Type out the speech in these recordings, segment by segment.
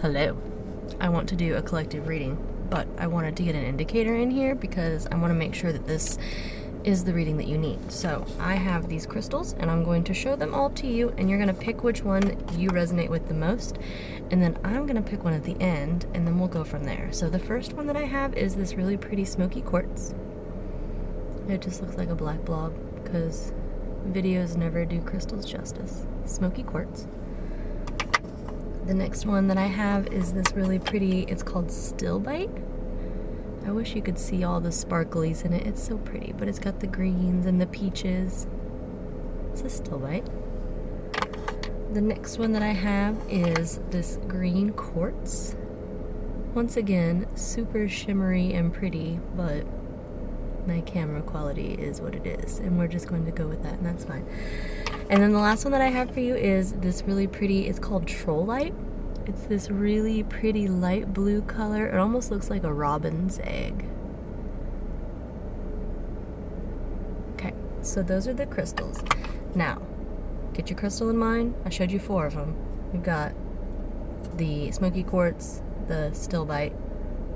Hello. I want to do a collective reading, but I wanted to get an indicator in here because I want to make sure that this is the reading that you need. So I have these crystals and I'm going to show them all to you, and you're going to pick which one you resonate with the most, and then I'm going to pick one at the end, and then we'll go from there. So the first one that I have is this really pretty smoky quartz. It just looks like a black blob because videos never do crystals justice. Smoky quartz. The next one that I have is this really pretty, it's called Stillbite. I wish you could see all the sparklies in it. It's so pretty, but it's got the greens and the peaches. It's a Stillbite. The next one that I have is this green quartz. Once again, super shimmery and pretty, but my camera quality is what it is, and we're just going to go with that, and that's fine. And then the last one that I have for you is this really pretty, it's called Troll Light. It's this really pretty light blue color. It almost looks like a robin's egg. Okay, so those are the crystals. Now, get your crystal in mind. I showed you 4 of them. We've got the smoky quartz, the Stillbite,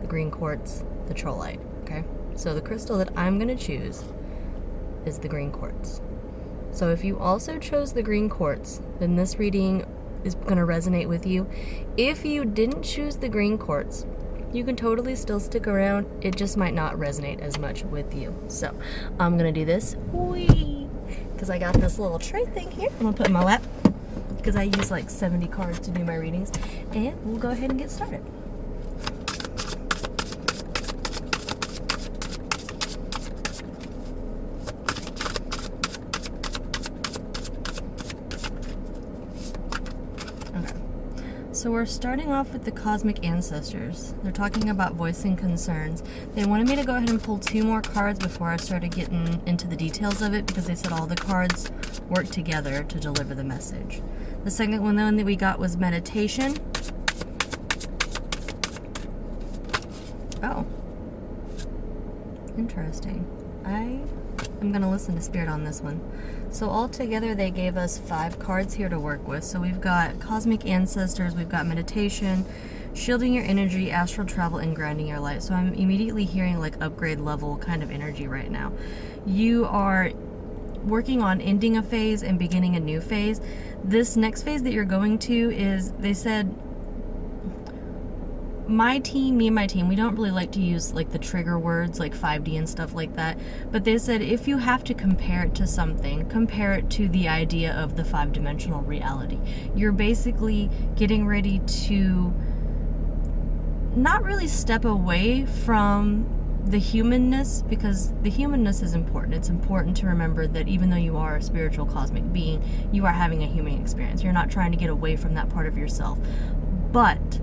the green quartz, the Troll Light, okay? So the crystal that I'm gonna choose is the green quartz. So if you also chose the green quartz, then this reading is going to resonate with you. If you didn't choose the green quartz, you can totally still stick around. It just might not resonate as much with you. So I'm going to do this because I got this little tray thing here. I'm going to put in my lap because I use like 70 cards to do my readings. And we'll go ahead and get started. So we're starting off with the cosmic ancestors. They're talking about voicing concerns. They wanted me to go ahead and pull 2 more cards before I started getting into the details of it because they said all the cards work together to deliver the message. The second one that we got was meditation. Oh. Interesting. I'm going to listen to Spirit on this one. So altogether they gave us 5 cards here to work with. So we've got Cosmic Ancestors, we've got Meditation, Shielding Your Energy, Astral Travel, and Grounding Your Light. So I'm immediately hearing like upgrade level kind of energy right now. You are working on ending a phase and beginning a new phase. This next phase that you're going to is, they said, me and my team, we don't really like to use like the trigger words like 5D and stuff like that, but they said if you have to compare it to something, compare it to the idea of the 5-dimensional reality. You're basically getting ready to not really step away from the humanness, because the humanness is important. It's important to remember that even though you are a spiritual cosmic being, you are having a human experience. You're not trying to get away from that part of yourself, but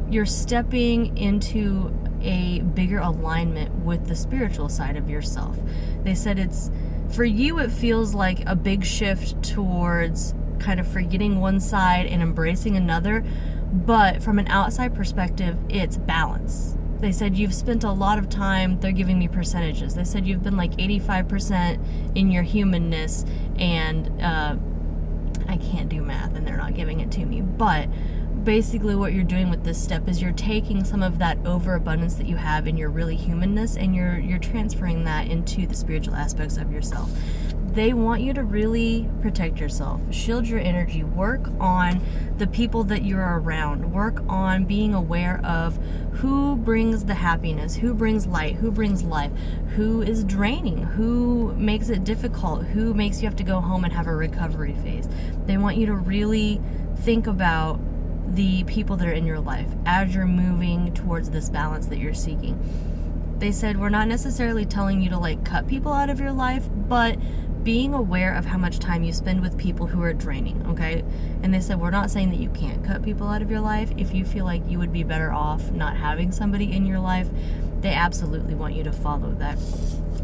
you're stepping into a bigger alignment with the spiritual side of yourself. They said it's, for you, it feels like a big shift towards kind of forgetting one side and embracing another, but from an outside perspective, it's balance. They said you've spent a lot of time, they're giving me percentages. They said you've been like 85% in your humanness, and I can't do math and they're not giving it to me, but basically what you're doing with this step is you're taking some of that overabundance that you have in your really humanness, and you're transferring that into the spiritual aspects of yourself. They want you to really protect yourself, shield your energy, work on the people that you're around, work on being aware of who brings the happiness, who brings light, who brings life, who is draining, who makes it difficult, who makes you have to go home and have a recovery phase. They want you to really think about the people that are in your life as you're moving towards this balance that you're seeking. They said we're not necessarily telling you to like cut people out of your life, but being aware of how much time you spend with people who are draining, okay? And they said we're not saying that you can't cut people out of your life. If you feel like you would be better off not having somebody in your life, they absolutely want you to follow that.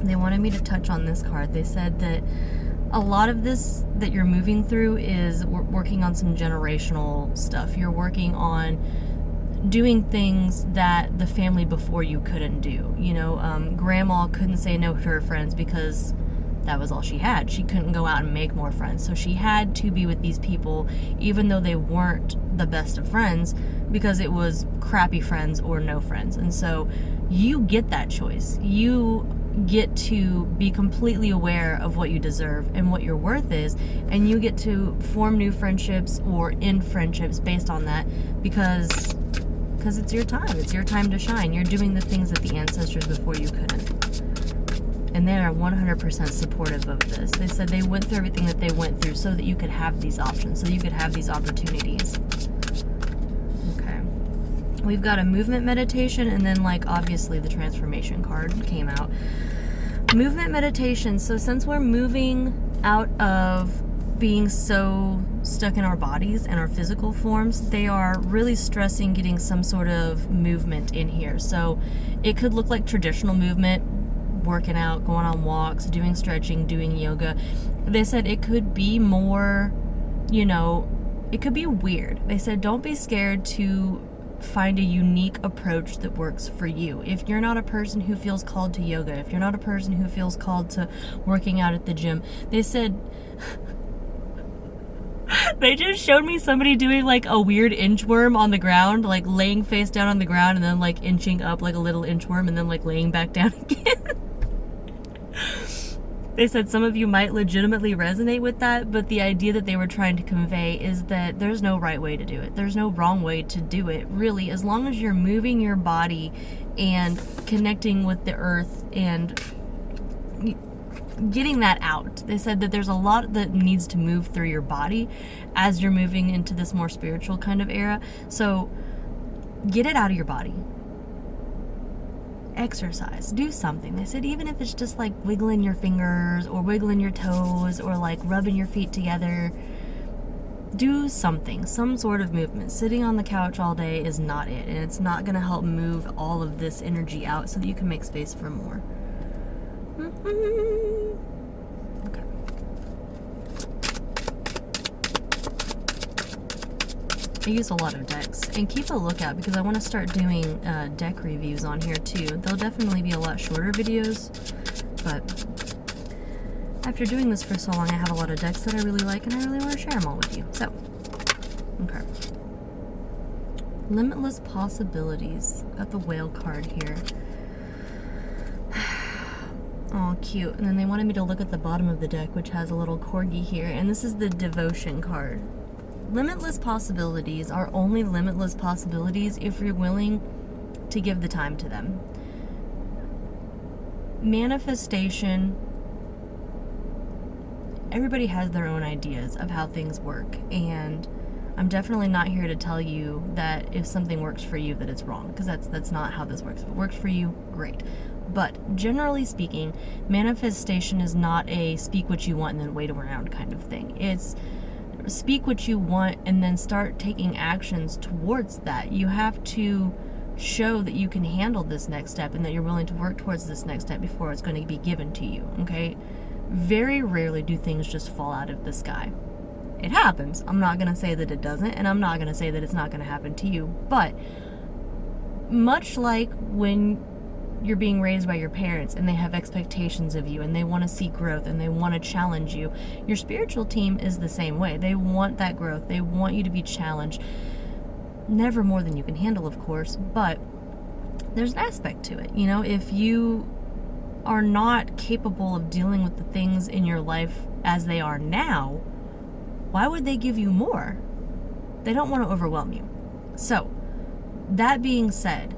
They wanted me to touch on this card. They said that a lot of this that you're moving through is working on some generational stuff. You're working on doing things that the family before you couldn't do. You know, grandma couldn't say no to her friends because that was all she had. She couldn't go out and make more friends. So she had to be with these people, even though they weren't the best of friends, because it was crappy friends or no friends. And so you get that choice. You get to be completely aware of what you deserve and what your worth is, and you get to form new friendships or end friendships based on that, because it's your time. It's your time to shine. You're doing the things that the ancestors before you couldn't. And they are 100% supportive of this. They said they went through everything that they went through so that you could have these options, so you could have these opportunities. Okay. We've got a movement meditation, and then, like, obviously the transformation card came out. Movement meditation. So since we're moving out of being so stuck in our bodies and our physical forms, they are really stressing getting some sort of movement in here. So it could look like traditional movement, working out, going on walks, doing stretching, doing yoga. They said it could be more, it could be weird. They said don't be scared to find a unique approach that works for you. If you're not a person who feels called to yoga, if you're not a person who feels called to working out at the gym, they said they just showed me somebody doing like a weird inchworm on the ground, like laying face down on the ground and then like inching up like a little inchworm and then like laying back down again. They said some of you might legitimately resonate with that, but the idea that they were trying to convey is that there's no right way to do it. There's no wrong way to do it, really, as long as you're moving your body and connecting with the earth and getting that out. They said that there's a lot that needs to move through your body as you're moving into this more spiritual kind of era. So get it out of your body. Exercise, do something. They said even if it's just like wiggling your fingers or wiggling your toes or like rubbing your feet together, do something, some sort of movement. Sitting on the couch all day is not it, and it's not going to help move all of this energy out so that you can make space for more. Okay. I use a lot of decks, and keep a lookout because I want to start doing deck reviews on here too. They'll definitely be a lot shorter videos, but after doing this for so long, I have a lot of decks that I really like, and I really want to share them all with you. So, okay. Limitless possibilities. Got the whale card here. Oh, cute. And then they wanted me to look at the bottom of the deck, which has a little corgi here, and this is the devotion card. Limitless possibilities are only limitless possibilities if you're willing to give the time to them. Manifestation, everybody has their own ideas of how things work, and I'm definitely not here to tell you that if something works for you that it's wrong, because that's not how this works. If it works for you, great. But generally speaking, manifestation is not a speak what you want and then wait around kind of thing. It's speak what you want and then start taking actions towards that. You have to show that you can handle this next step and that you're willing to work towards this next step before it's going to be given to you, okay? Very rarely do things just fall out of the sky. It happens. I'm not going to say that it doesn't, and I'm not going to say that it's not going to happen to you. But much like when you're being raised by your parents and they have expectations of you and they want to see growth and they want to challenge you, your spiritual team is the same way. They want that growth. They want you to be challenged. Never more than you can handle, of course, but there's an aspect to it. If you are not capable of dealing with the things in your life as they are now, why would they give you more? They don't want to overwhelm you. So, that being said,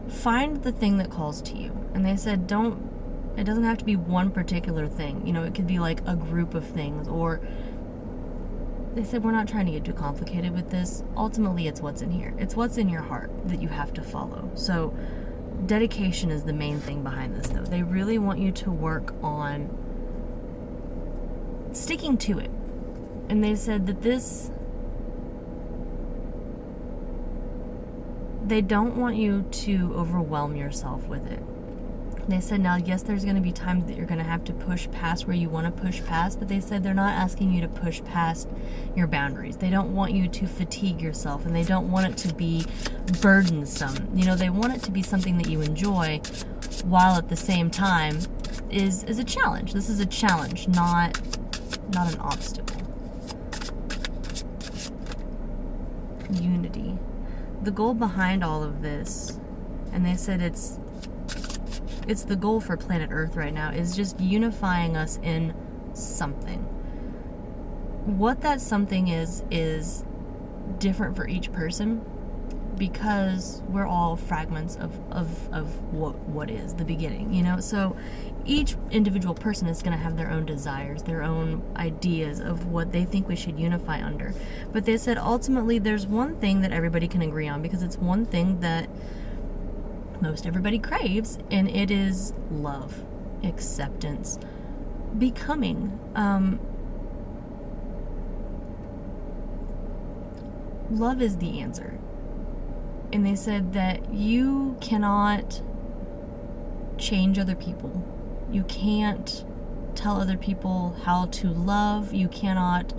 find the thing that calls to you. And they said it doesn't have to be one particular thing. It could be like a group of things, or they said we're not trying to get too complicated with this. Ultimately, it's what's in here. It's what's in your heart that you have to follow. So dedication is the main thing behind this, though. They really want you to work on sticking to it. And they said that they don't want you to overwhelm yourself with it. They said, now, yes, there's going to be times that you're going to have to push past where you want to push past, but they said they're not asking you to push past your boundaries. They don't want you to fatigue yourself, and they don't want it to be burdensome. You know, they want it to be something that you enjoy, while at the same time is a challenge. This is a challenge, not an obstacle. Unity. The goal behind all of this, and they said it's the goal for planet Earth right now, is just unifying us in something. What that something is different for each person, because we're all fragments of what is the beginning, you know? So each individual person is going to have their own desires, their own ideas of what they think we should unify under. But they said ultimately there's one thing that everybody can agree on, because it's one thing that most everybody craves, and it is love, acceptance, becoming. Love is the answer. And they said that you cannot change other people. You can't tell other people how to love. You cannot.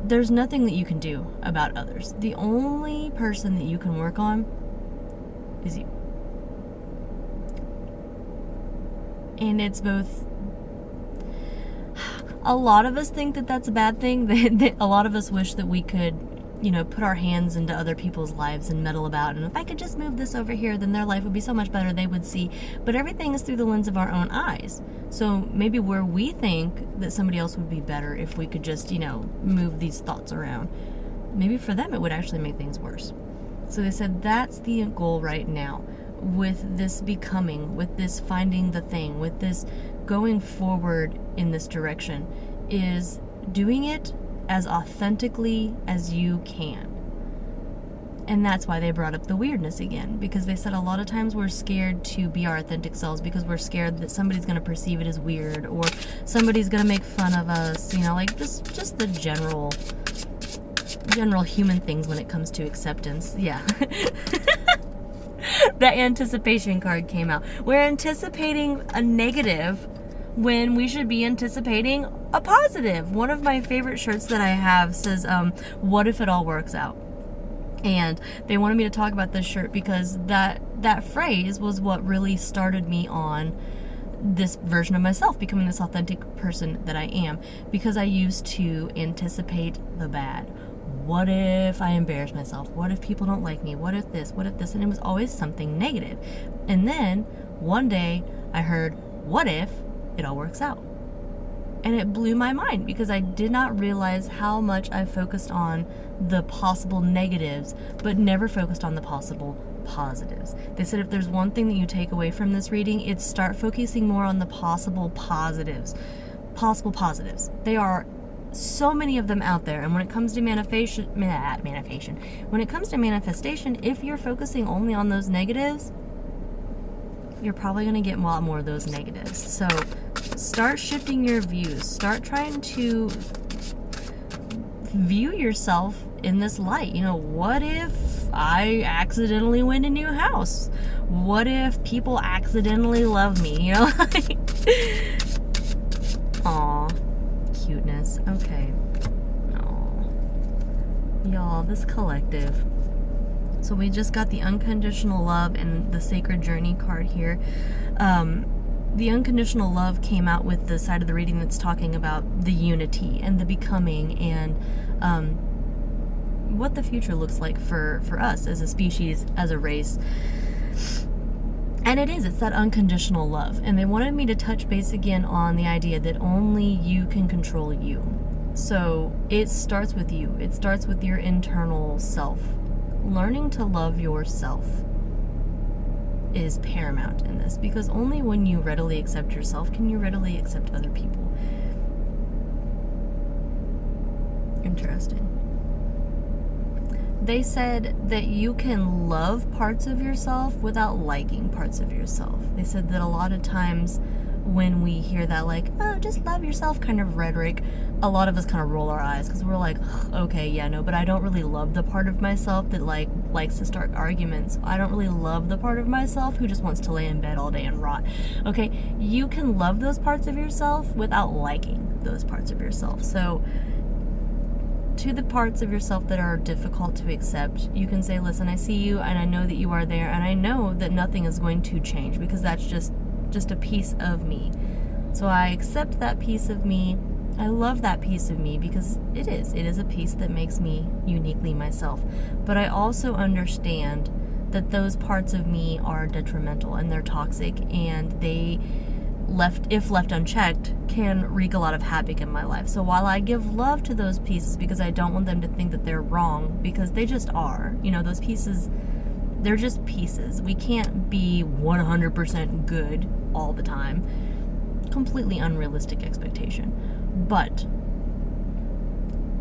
There's nothing that you can do about others. The only person that you can work on is you. And it's both. A lot of us think that that's a bad thing. That a lot of us wish that we could, you know, put our hands into other people's lives and meddle about. And if I could just move this over here, then their life would be so much better. They would see. But everything is through the lens of our own eyes. So maybe where we think that somebody else would be better if we could just, you know, move these thoughts around, maybe for them it would actually make things worse. So they said that's the goal right now, with this becoming, with this finding the thing, with this going forward in this direction, is doing it as authentically as you can. And that's why they brought up the weirdness again, because they said a lot of times we're scared to be our authentic selves because we're scared that somebody's going to perceive it as weird, or somebody's going to make fun of us, you know, like just the general human things when it comes to acceptance. Yeah. That anticipation card came out. We're anticipating a negative when we should be anticipating a positive. One of my favorite shirts that I have says, what if it all works out? And they wanted me to talk about this shirt because that phrase was what really started me on this version of myself, becoming this authentic person that I am, because I used to anticipate the bad. What if I embarrass myself? What if people don't like me? What if this? What if this? And it was always something negative. And then one day I heard, what if it all works out? And it blew my mind, because I did not realize how much I focused on the possible negatives, but never focused on the possible positives. They said if there's one thing that you take away from this reading, it's start focusing more on the possible positives. Possible positives. They are so many of them out there. And when it comes to manifestation, when it comes to manifestation, if you're focusing only on those negatives, you're probably going to get a lot more of those negatives. So start shifting your views. Start trying to view yourself in this light. You know, what if I accidentally win a new house? What if people accidentally love me? You know, like, aw, cuteness. Okay. Aw. Y'all, this collective. So we just got the unconditional love and the sacred journey card here. The unconditional love came out with the side of the reading that's talking about the unity and the becoming, and what the future looks like for us as a species, as a race. And it's that unconditional love. And they wanted me to touch base again on the idea that only you can control you. So it starts with you. It starts with your internal self. Learning to love yourself is paramount in this, because only when you readily accept yourself can you readily accept other people. Interesting. They said that you can love parts of yourself without liking parts of yourself. They said that a lot of times when we hear that, like, oh, just love yourself kind of rhetoric, a lot of us kind of roll our eyes because we're like, okay, yeah, no, but I don't really love the part of myself that likes to start arguments. I don't really love the part of myself who just wants to lay in bed all day and rot. Okay, you can love those parts of yourself without liking those parts of yourself. So to the parts of yourself that are difficult to accept, you can say, listen, I see you and I know that you are there, and I know that nothing is going to change because that's just a piece of me. So I accept that piece of me. I love that piece of me because it is a piece that makes me uniquely myself. But I also understand that those parts of me are detrimental and they're toxic, and they, if left unchecked, can wreak a lot of havoc in my life. So while I give love to those pieces because I don't want them to think that they're wrong, because they just are, those pieces, they're just pieces. We can't be 100% good all the time. Completely unrealistic expectation. But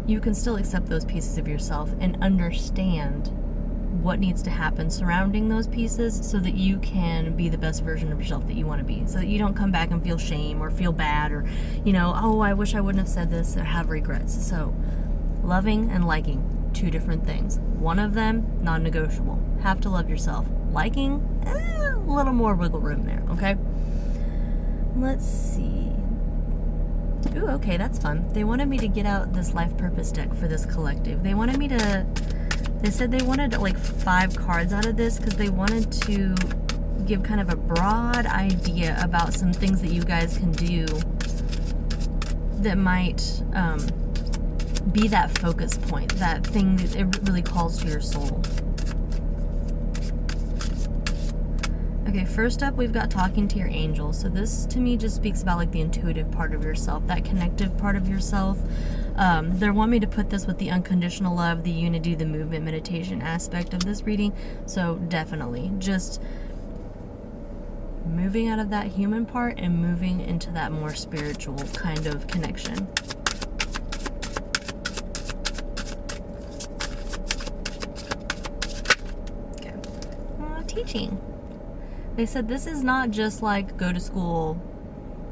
you can still accept those pieces of yourself and understand what needs to happen surrounding those pieces so that you can be the best version of yourself that you want to be, so that you don't come back and feel shame or feel bad or, oh, I wish I wouldn't have said this, or have regrets. So loving and liking, two different things. One of them, non-negotiable. Have to love yourself. Liking, a little more wiggle room there, okay? Let's see. Ooh, okay, that's fun. They wanted me to get out this life purpose deck for this collective. They said they wanted like 5 cards out of this because they wanted to give kind of a broad idea about some things that you guys can do that might be that focus point, that thing that it really calls to your soul. Okay, first up, we've got talking to your angels. So this, to me, just speaks about like the intuitive part of yourself, that connective part of yourself. They want me to put this with the unconditional love, the unity, the movement, meditation aspect of this reading. So definitely, just moving out of that human part and moving into that more spiritual kind of connection. Okay. Teaching. They said this is not just like go to school,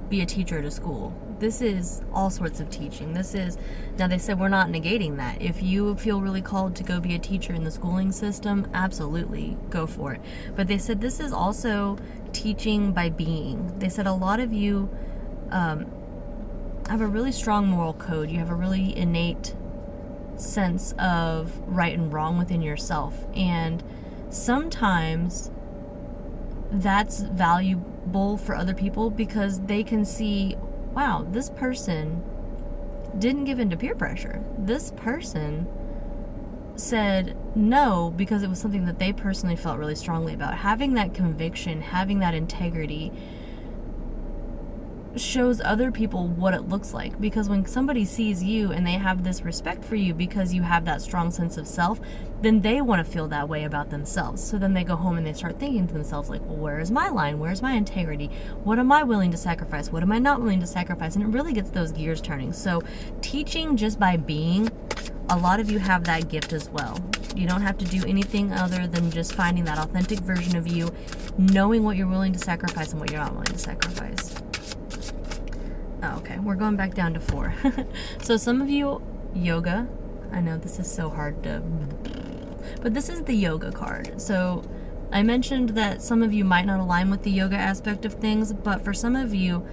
be a teacher at a school. This is all sorts of teaching. Now they said we're not negating that. If you feel really called to go be a teacher in the schooling system, absolutely go for it. But they said this is also teaching by being. They said a lot of you have a really strong moral code. You have a really innate sense of right and wrong within yourself. And sometimes that's valuable for other people because they can see, wow, this person didn't give in to peer pressure. This person said no because it was something that they personally felt really strongly about. Having that conviction, having that integrity shows other people what it looks like, because when somebody sees you and they have this respect for you because you have that strong sense of self, then they want to feel that way about themselves. So then they go home and they start thinking to themselves like, well, where is my line? Where's my integrity? What am I willing to sacrifice? What am I not willing to sacrifice? And it really gets those gears turning. So teaching just by being, a lot of you have that gift as well. You don't have to do anything other than just finding that authentic version of you, knowing what you're willing to sacrifice and what you're not willing to sacrifice. Oh, okay, we're going back down to 4. So some of you, yoga. I know this is so hard to... But this is the yoga card. So I mentioned that some of you might not align with the yoga aspect of things, but for some of you,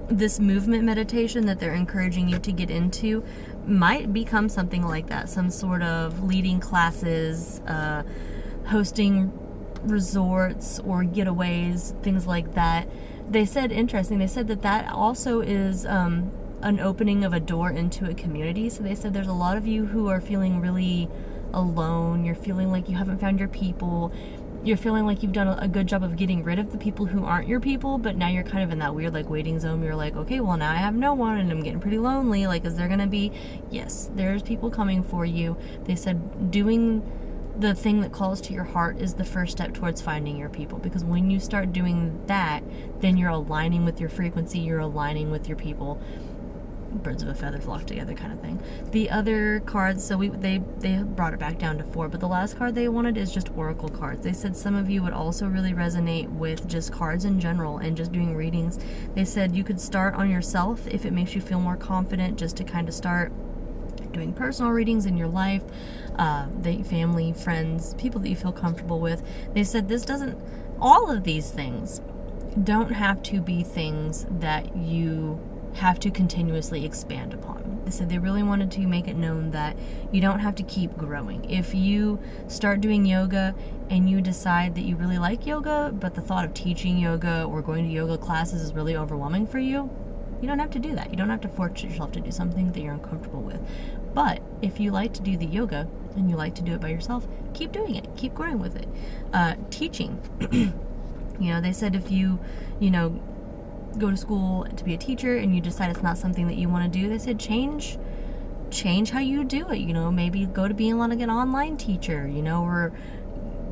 this movement meditation that they're encouraging you to get into might become something like that. Some sort of leading classes, hosting resorts or getaways, things like that. They said, interesting, they said that also is an opening of a door into a community. So they said there's a lot of you who are feeling really alone. You're feeling like you haven't found your people. You're feeling like you've done a good job of getting rid of the people who aren't your people, but now you're kind of in that weird like waiting zone. You're like, okay, well now I have no one and I'm getting pretty lonely. Like, is there gonna be... Yes, there's people coming for you. They said doing the thing that calls to your heart is the first step towards finding your people, because when you start doing that, then you're aligning with your frequency, you're aligning with your people. birds of a feather flock together kind of thing. The other cards, so they brought it back down to 4, but the last card they wanted is just oracle cards. They said some of you would also really resonate with just cards in general and just doing readings. They said you could start on yourself if it makes you feel more confident, just to kind of start doing personal readings in your life, family, friends, people that you feel comfortable with. They said all of these things don't have to be things that you have to continuously expand upon. They said they really wanted to make it known that you don't have to keep growing. If you start doing yoga and you decide that you really like yoga, but the thought of teaching yoga or going to yoga classes is really overwhelming for you, you don't have to do that. You don't have to force yourself to do something that you're uncomfortable with. But if you like to do the yoga and you like to do it by yourself, keep doing it. Keep growing with it. Teaching. They said if you go to school to be a teacher and you decide it's not something that you want to do, they said change how you do it. Maybe go to being like an online teacher, or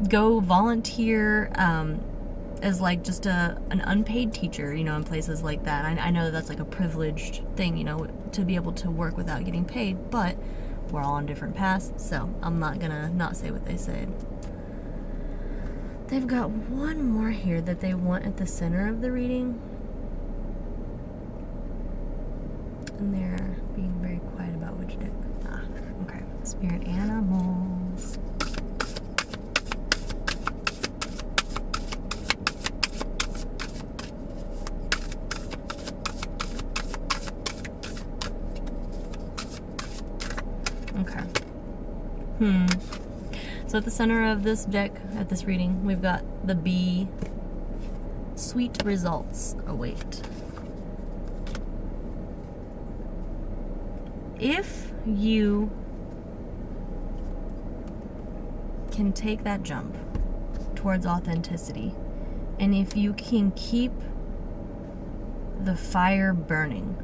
go volunteer as like just an unpaid teacher, in places like that. I know that's like a privileged thing, to be able to work without getting paid, but we're all on different paths, so I'm not gonna not say what they said. They've got one more here that they want at the center of the reading. And they're being very quiet about which deck. Okay. Spirit animals. Okay. So at the center of this deck, at this reading, we've got the bee. Sweet results await. If you can take that jump towards authenticity, and if you can keep the fire burning,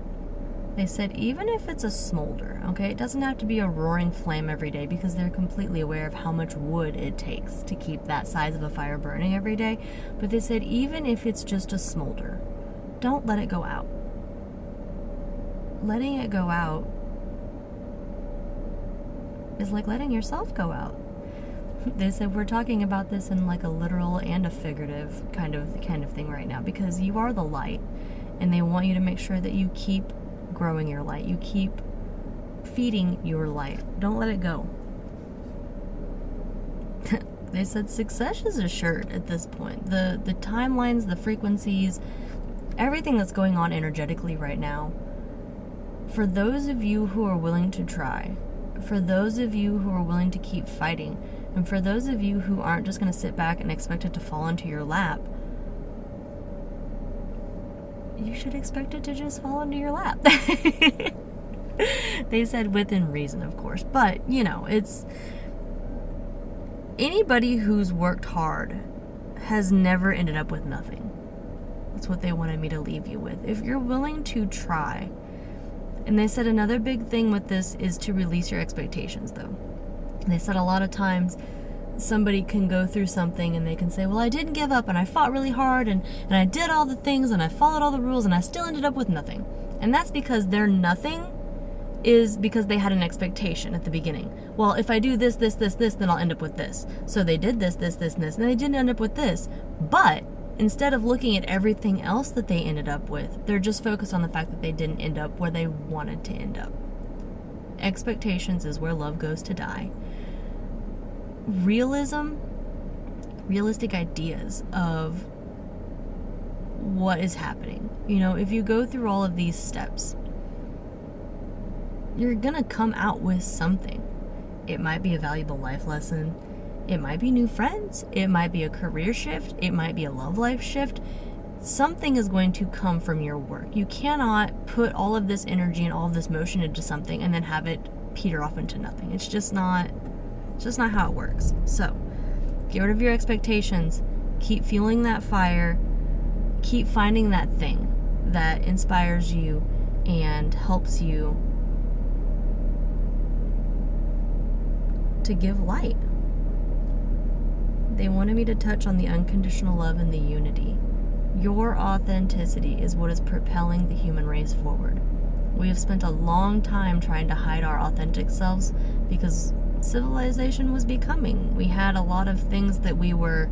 they said even if it's a smolder, okay, it doesn't have to be a roaring flame every day, because they're completely aware of how much wood it takes to keep that size of a fire burning every day. But they said even if it's just a smolder, don't let it go out. Letting it go out is like letting yourself go out. They said we're talking about this in like a literal and a figurative kind of thing right now, because you are the light, and they want you to make sure that you keep growing your light. You keep feeding your light. Don't let it go. They said success is assured at this point. The timelines, the frequencies, everything that's going on energetically right now, for those of you who are willing to try, for those of you who are willing to keep fighting, and for those of you who aren't just going to sit back and expect it to fall into your lap, you should expect it to just fall into your lap. They said within reason, of course. But, it's... Anybody who's worked hard has never ended up with nothing. That's what they wanted me to leave you with. If you're willing to try... And they said another big thing with this is to release your expectations, though. They said a lot of times somebody can go through something and they can say, well, I didn't give up and I fought really hard and I did all the things and I followed all the rules and I still ended up with nothing. And that's because their nothing is because they had an expectation at the beginning. Well, if I do this, then I'll end up with this. So they did this, and they didn't end up with this. But instead of looking at everything else that they ended up with, they're just focused on the fact that they didn't end up where they wanted to end up. Expectations is where love goes to die. Realistic ideas of what is happening. If you go through all of these steps, you're gonna come out with something. It might be a valuable life lesson. It might be new friends. It might be a career shift. It might be a love life shift. Something is going to come from your work. You cannot put all of this energy and all of this motion into something and then have it peter off into nothing. It's just not how it works. So, get rid of your expectations. Keep fueling that fire. Keep finding that thing that inspires you and helps you to give light. They wanted me to touch on the unconditional love and the unity. Your authenticity is what is propelling the human race forward. We have spent a long time trying to hide our authentic selves because civilization was becoming. We had a lot of things that we were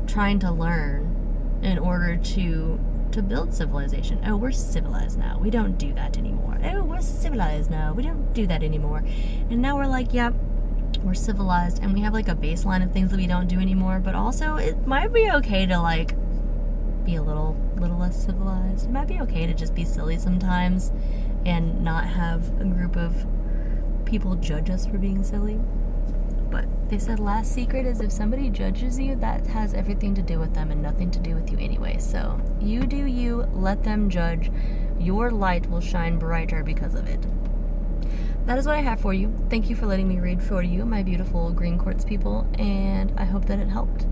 trying to learn in order to build civilization. Oh, we're civilized now. We don't do that anymore. Oh, we're civilized now. We don't do that anymore. And now we're like, yep, we're civilized, and we have like a baseline of things that we don't do anymore, but also it might be okay to like be a little less civilized. It might be okay to just be silly sometimes and not have a group of people judge us for being silly. But they said last secret is if somebody judges you, that has everything to do with them and nothing to do with you anyway. So you do you, let them judge. Your light will shine brighter because of it. That is what I have for you. Thank you for letting me read for you, my beautiful green quartz people, and I hope that it helped.